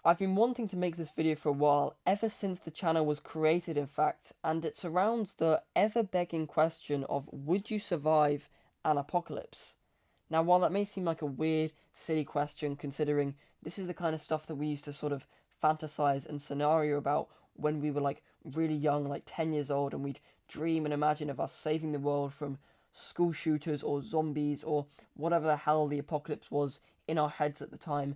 I've been wanting to make this video for a while, ever since the channel was created in fact, and it surrounds the ever-begging question of would you survive an apocalypse? Now, while that may seem like a weird, silly question, considering this is the kind of stuff that we used to sort of fantasize and scenario about when we were like really young, like 10 years old, and we'd dream and imagine of us saving the world from school shooters or zombies or whatever the hell the apocalypse was in our heads at the time.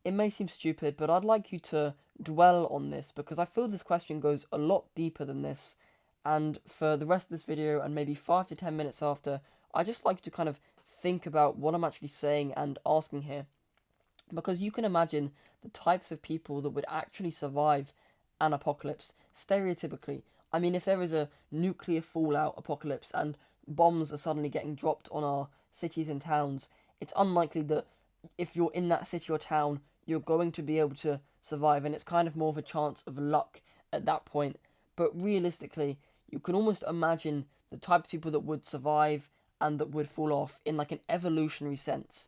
It may seem stupid, but I'd like you to dwell on this because I feel this question goes a lot deeper than this. And for the rest of this video and maybe 5 to 10 minutes after, I just like you to kind of think about what I'm actually saying and asking here. Because you can imagine the types of people that would actually survive an apocalypse, stereotypically. I mean, if there is a nuclear fallout apocalypse and bombs are suddenly getting dropped on our cities and towns, it's unlikely that if you're in that city or town, you're going to be able to survive, and it's kind of more of a chance of luck at that point. But realistically, you can almost imagine the type of people that would survive and that would fall off in like an evolutionary sense.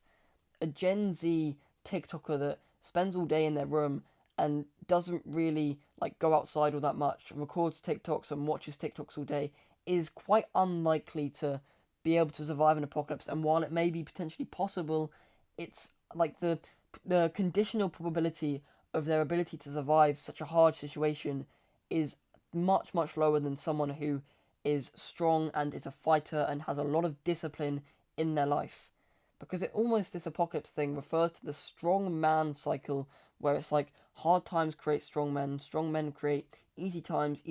A Gen Z TikToker that spends all day in their room and doesn't really like go outside all that much, records TikToks and watches TikToks all day, is quite unlikely to be able to survive an apocalypse. And while it may be potentially possible, it's like the conditional probability of their ability to survive such a hard situation is much lower than someone who is strong and is a fighter and has a lot of discipline in their life. Because it almost, this apocalypse thing refers to the strong man cycle, where it's like hard times create strong men create easy times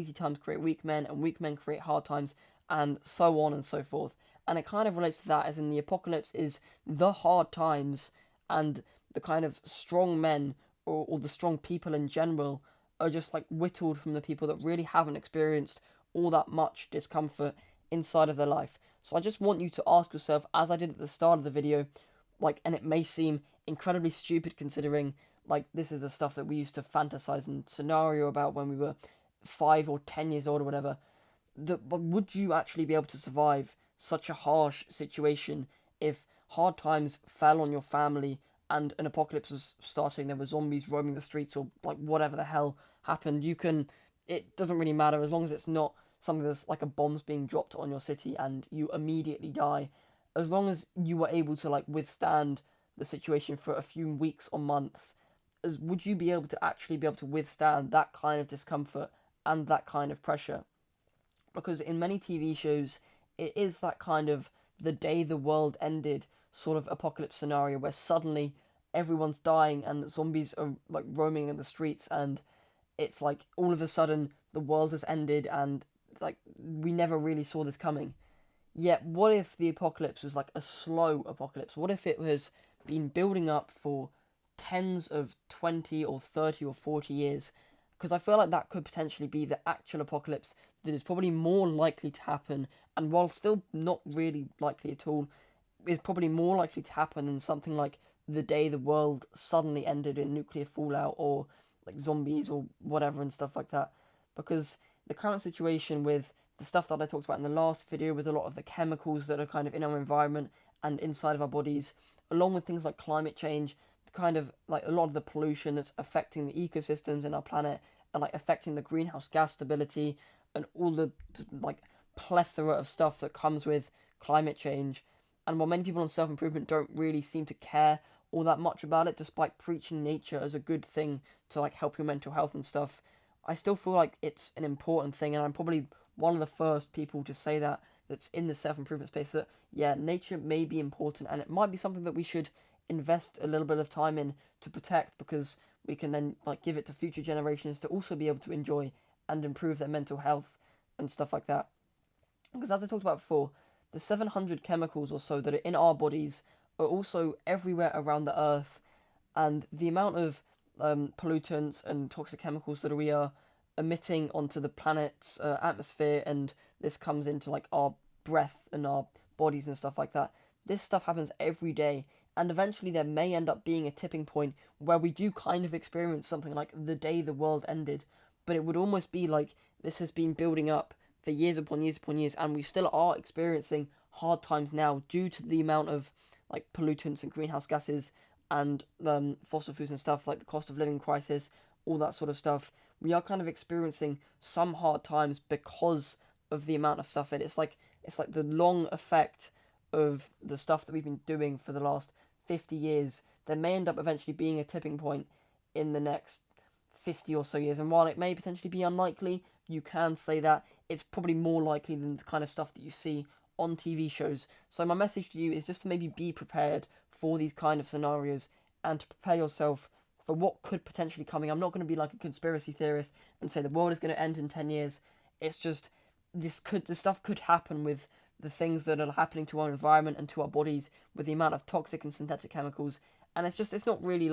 create weak men, and weak men create hard times, and so on and so forth. And it kind of relates to that, as in the apocalypse is the hard times, and the kind of strong men, or the strong people in general, are just like whittled from the people that really haven't experienced all that much discomfort inside of their life. So I just want you to ask yourself, as I did at the start of the video, like, and it may seem incredibly stupid considering, like, this is the stuff that we used to fantasize and scenario about when we were 5 or 10 years old or whatever, but would you actually be able to survive such a harsh situation if hard times fell on your family and an apocalypse was starting, there were zombies roaming the streets, or like whatever the hell happened? It doesn't really matter as long as it's not something that's like a bomb's being dropped on your city and you immediately die. As long as you were able to like withstand the situation for a few weeks or months, would you be able to actually be able to withstand that kind of discomfort and that kind of pressure? Because in many TV shows, it is that kind of the day the world ended sort of apocalypse scenario where suddenly everyone's dying and zombies are like roaming in the streets, and it's like all of a sudden the world has ended and like we never really saw this coming. Yet what if the apocalypse was like a slow apocalypse? What if it has been building up for tens of 20 or 30 or 40 years? Because I feel like that could potentially be the actual apocalypse that is probably more likely to happen, and while still not really likely at all, is probably more likely to happen than something like the day the world suddenly ended in nuclear fallout or like zombies or whatever and stuff like that. Because the current situation with the stuff that I talked about in the last video, with a lot of the chemicals that are kind of in our environment and inside of our bodies, along with things like climate change, kind of like a lot of the pollution that's affecting the ecosystems in our planet and like affecting the greenhouse gas stability and all the like plethora of stuff that comes with climate change. And while many people on self-improvement don't really seem to care all that much about it, despite preaching nature as a good thing to like help your mental health and stuff, I still feel like it's an important thing, and I'm probably one of the first people to say that that's in the self-improvement space, that yeah, nature may be important and it might be something that we should invest a little bit of time in to protect, because we can then like give it to future generations to also be able to enjoy and improve their mental health and stuff like that. Because as I talked about before, the 700 chemicals or so that are in our bodies are also everywhere around the earth, and the amount of pollutants and toxic chemicals that we are emitting onto the planet's atmosphere, and this comes into like our breath and our bodies and stuff like that. This stuff happens every day, and eventually there may end up being a tipping point where we do kind of experience something like the day the world ended, but it would almost be like this has been building up for years upon years upon years, and we still are experiencing hard times now due to the amount of like pollutants and greenhouse gases and fossil fuels and stuff, like the cost of living crisis, all that sort of stuff, we are kind of experiencing some hard times because of the amount of stuff in it. It's like the long effect of the stuff that we've been doing for the last 50 years. There may end up eventually being a tipping point in the next 50 or so years. And while it may potentially be unlikely, you can say that it's probably more likely than the kind of stuff that you see on TV shows. So my message to you is just to maybe be prepared for these kind of scenarios and to prepare yourself for what could potentially coming. I'm not going to be like a conspiracy theorist and say the world is going to end in 10 years. It's just this stuff could happen with the things that are happening to our environment and to our bodies with the amount of toxic and synthetic chemicals. And it's not really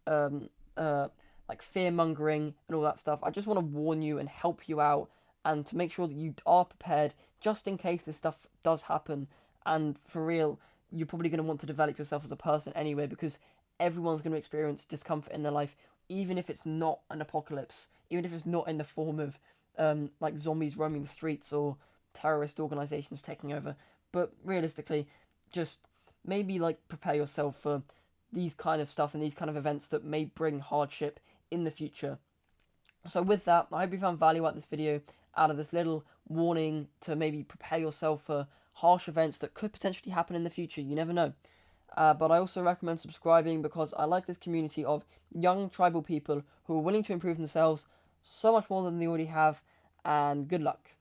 um like fear mongering and all that stuff. I just want to warn you and help you out and to make sure that you are prepared just in case this stuff does happen. And for real, you're probably going to want to develop yourself as a person anyway, because everyone's going to experience discomfort in their life, even if it's not an apocalypse, even if it's not in the form of like zombies roaming the streets or terrorist organizations taking over. But realistically, just maybe like prepare yourself for these kind of stuff and these kind of events that may bring hardship in the future. So with that, I hope you found value out this video, out of this little warning to maybe prepare yourself for harsh events that could potentially happen in the future. You never know. But I also recommend subscribing because I like this community of young tribal people who are willing to improve themselves so much more than they already have. And good luck.